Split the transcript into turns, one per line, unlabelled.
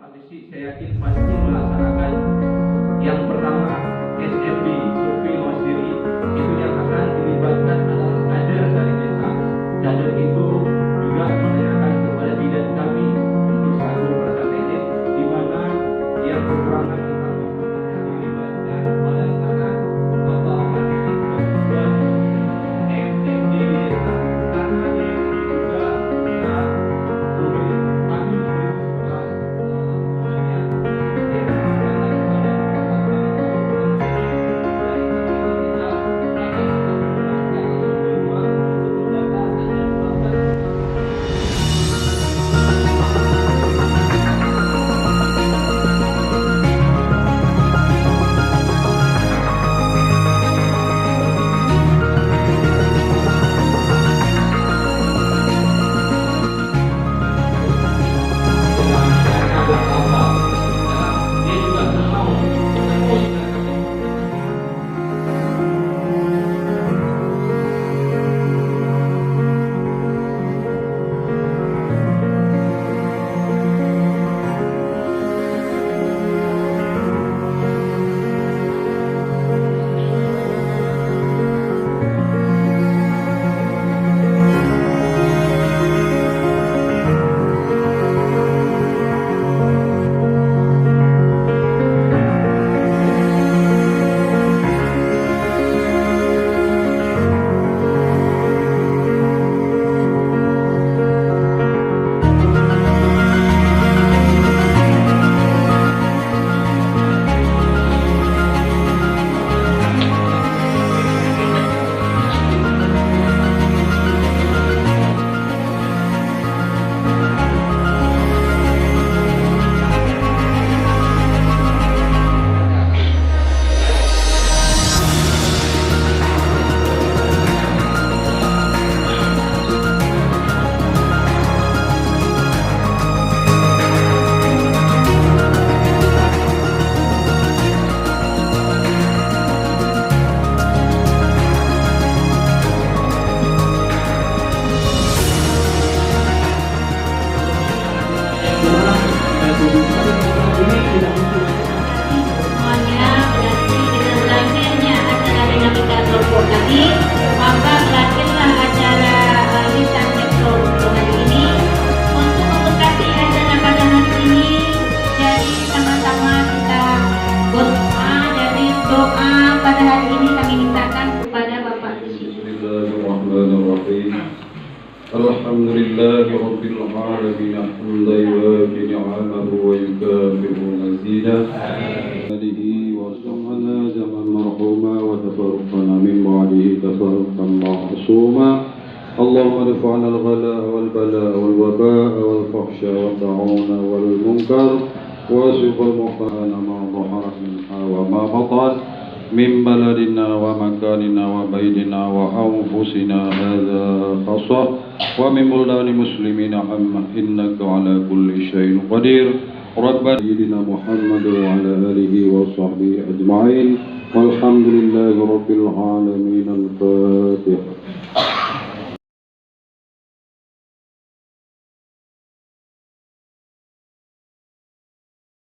Partisi saya yakin pasti melaksanakan yang pertama SMB survei Wasdiri itu yang akan dilibatkan adalah kader dari desa. Kader itu juga menanyakan kepada bidan kami untuk satu persatuan di mana yang kekurangan tentang yang dilibatkan oleh karena Bapak Partisi membuat SMB di desa karena dia juga
Alhamdulillahi Rabbil Alamin hamdan yuwafi ni'amahu wa yukafi'u mazidah alihi wa sahbihi zaman marhuma wa tafarraqna min ba'dihi tafarraqan ma'suma Allahumma rifa'na al-ghala wal-bala wal-waba' wal-fahsha wal-ta'una wal-munkar wa sifal muqana ma dhahara minha wa ma batan min baladina wa makanina wa baydina wa anfusina hadha khasah wa min buldani muslimina amma innaka ala kulli syai'in qadir rabbana sayyidina Muhammad wa ala alihi wa sahbihi ajma'in walhamdulillahi rabbil alamin al-fatihah.